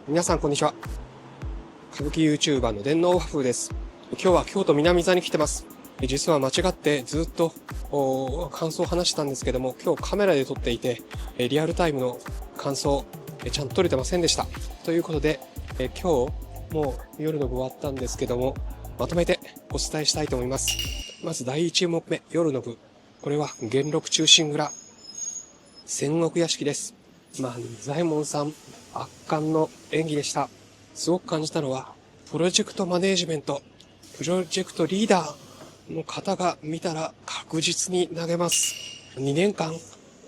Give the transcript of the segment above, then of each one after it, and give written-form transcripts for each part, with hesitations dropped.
皆さんこんにちは。歌舞伎 YouTuber の電脳和風です。今日は京都南座に来てます。実は間違ってずっと感想を話したんですけども、今日カメラで撮っていて、リアルタイムの感想ちゃんと撮れてませんでした。ということで、今日もう夜の部終わったんですけども、まとめてお伝えしたいと思います。まず第1目目、夜の部。これは元禄忠臣蔵戦国屋敷です。仁左衛門さん、圧巻の演技でした。すごく感じたのは、プロジェクトマネージメント、プロジェクトリーダーの方が見たら確実に投げます。2年間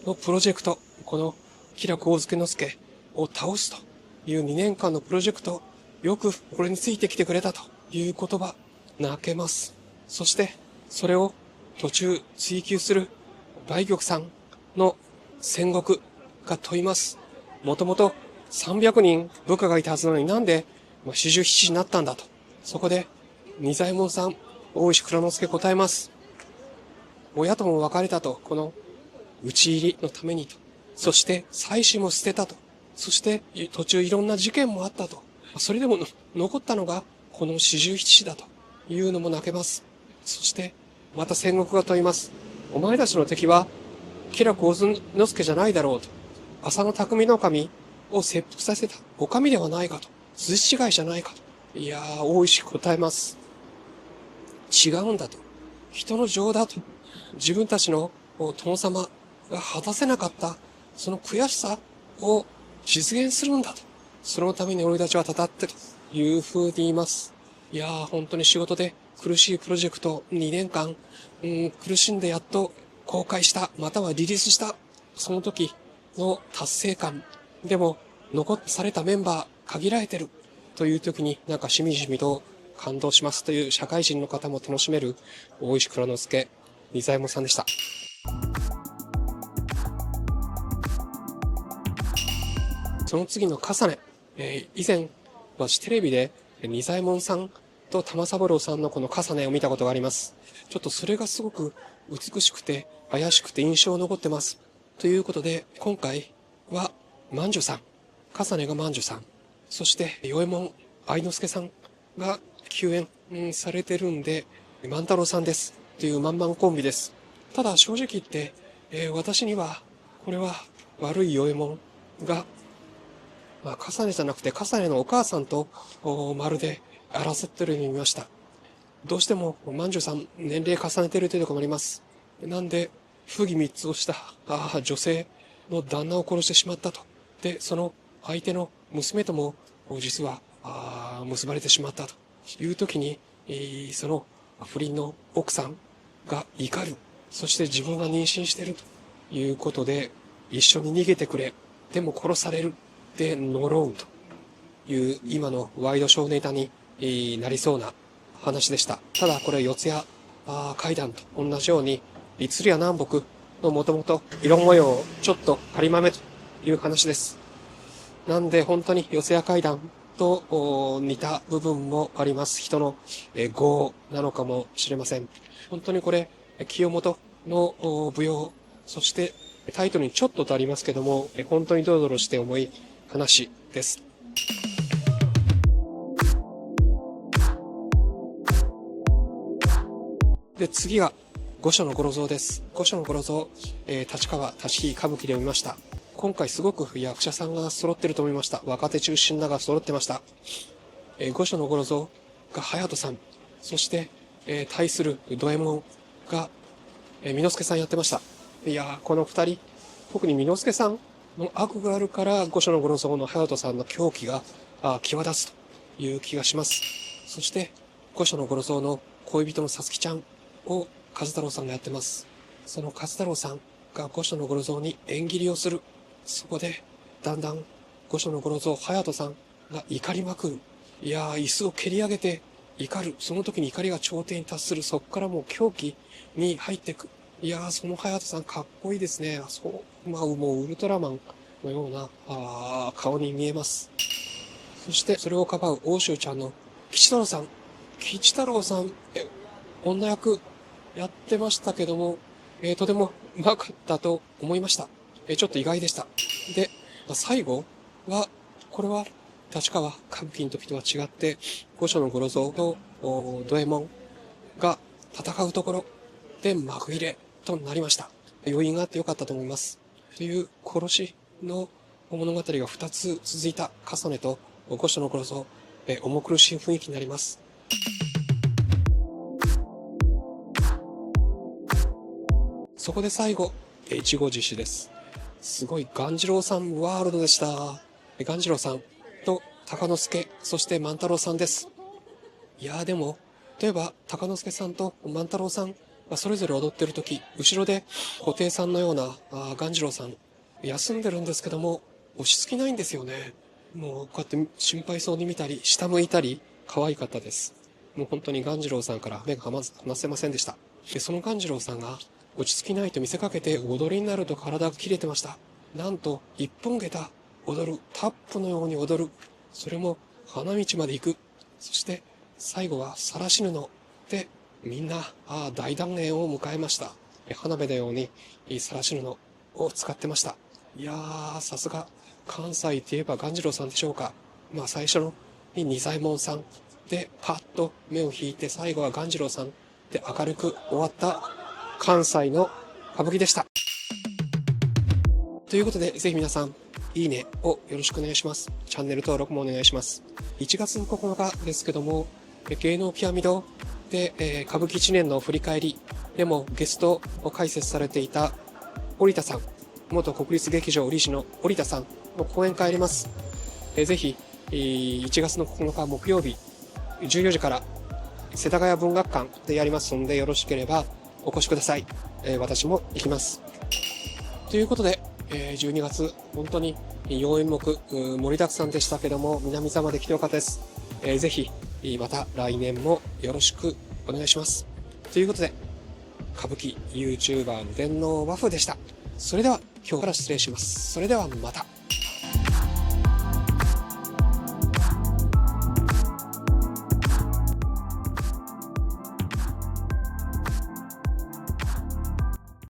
のプロジェクト、この吉良上野介を倒すという2年間のプロジェクト、よくこれについてきてくれたという言葉、泣けます。そして、それを途中追求する梅玉さんの戦国が問います。もともと300人部下がいたはずなのになんで四十七士になったんだと。そこで二左衛門さん、大石内蔵助答えます。親とも別れたと、この討ち入りのためにと。そして妻子も捨てたと。そして途中いろんな事件もあったと。それでも残ったのがこの四十七士だというのも泣けます。そしてまた戦国が問います。お前たちの敵は吉良上野介じゃないだろうと。浅野匠の神を切腹させたお上ではないかと。筋違いじゃないかと。いやー、大石答えます。違うんだと。人の情だと。自分たちの殿様が果たせなかったその悔しさを実現するんだと。そのために俺たちは戦ってという風に言います。いやー、本当に仕事で苦しいプロジェクト2年間、苦しんでやっと公開した、またはリリースした、その時の達成感。でも、残されたメンバー限られてるという時になんかしみじみと感動しますという社会人の方も楽しめる大石内蔵助、二左衛門さんでした。その次の重ね。以前、私テレビで二左衛門さんと玉三郎さんのこの重ねを見たことがあります。ちょっとそれがすごく美しくて怪しくて印象残ってます。ということで、今回は万寿さん、重ねが万寿さん、そして与右衛門愛之助さんが救援されてるんで、万太郎さんですという万々コンビです。ただ正直言って、私にはこれは悪い与右衛門が重ねじゃなくて、重ねのお母さんと、まるで争ってるように見ました。どうしても、万寿さん、年齢重ねてるというところもあります。なんで、不義三つをした、女性の旦那を殺してしまったと。で、その相手の娘とも、実は、結ばれてしまったという時に、その不倫の奥さんが怒る。そして自分が妊娠しているということで、一緒に逃げてくれ。でも殺される。で呪うという今のワイドショーネタになりそうな話でした。ただこれ四谷怪談と同じように律や南北のもともと色模様をちょっと仮豆という話です。なんで本当に四谷怪談と似た部分もあります。人の業なのかもしれません。本当にこれ清本の舞踊、そしてタイトルにちょっととありますけども、本当にドロドロして重い話です。で、次は御所の五郎蔵です。御所の五郎蔵、立川立飛歌舞伎で読みました。今回すごく役者さんが揃ってると思いました。若手中心だが揃ってました。御所の五郎蔵が隼人さん、そして、対する土右衛門が、美之助さんやってました。いやー、この二人、特に美之助さんの悪があるから御所の五郎蔵の隼人さんの狂気が際立つという気がします。そして御所の五郎蔵の恋人のさつきちゃんを和太郎さんがやってます。その和太郎さんが御所の五郎蔵に縁切りをする。そこでだんだん御所の五郎蔵隼人さんが怒りまくる。いやー、椅子を蹴り上げて怒る。その時に怒りが頂点に達する。そこからもう狂気に入っていく。いやー、その隼人さんかっこいいですね。そう、もうウルトラマンのような顔に見えます。そしてそれをかばう欧州ちゃんの吉太郎さん。吉太郎さん、女役やってましたけども、とてもうまかったと思いました。ちょっと意外でした。で、最後は、これは立川歌舞伎の時とは違って、五所の五郎蔵と土右衛門が戦うところで幕入れとなりました。余韻があってよかったと思います。という殺しの物語が2つ続いた重ねと五所の五郎蔵、重苦しい雰囲気になります。そこで最後、一期実施です。すごい鴈治郎さんワールドでした。鴈治郎さんと鷹之助、そして万太郎さんです。いやーでも、例えば鷹之助さんと万太郎さんがそれぞれ踊ってるとき、後ろで布袋さんのような鴈治郎さん、休んでるんですけども、落ち着きないんですよね。もうこうやって心配そうに見たり、下向いたり、可愛かったです。もう本当に鴈治郎さんから目が離せませんでした。で、その鴈治郎さんが落ち着きないと見せかけて踊りになると体が切れてました。なんと、一本下駄踊る、タップのように踊る。それも花道まで行く。そして最後は晒し布でみんな大団円を迎えました。花火のように晒し布を使ってました。いやー、さすが関西といえば鴈治郎さんでしょうか。まあ最初の仁左衛門さんでパッと目を引いて、最後は鴈治郎さんで明るく終わった関西の歌舞伎でした。ということで、ぜひ皆さんいいねをよろしくお願いします。チャンネル登録もお願いします。1月の9日ですけども、芸能ピラミドで、歌舞伎1年の振り返りでもゲストを解説されていた織田さん、元国立劇場理事の織田さんの講演会あります。ぜひ、1月の9日木曜日14時から世田谷文学館でやりますので、よろしければお越しください。私も行きます。ということで、12月本当に4演目盛りだくさんでしたけども、南座まで来てよかったです。ぜひまた来年もよろしくお願いします。ということで、歌舞伎 YouTuber の電脳和風でした。それでは今日から失礼します。それではまた。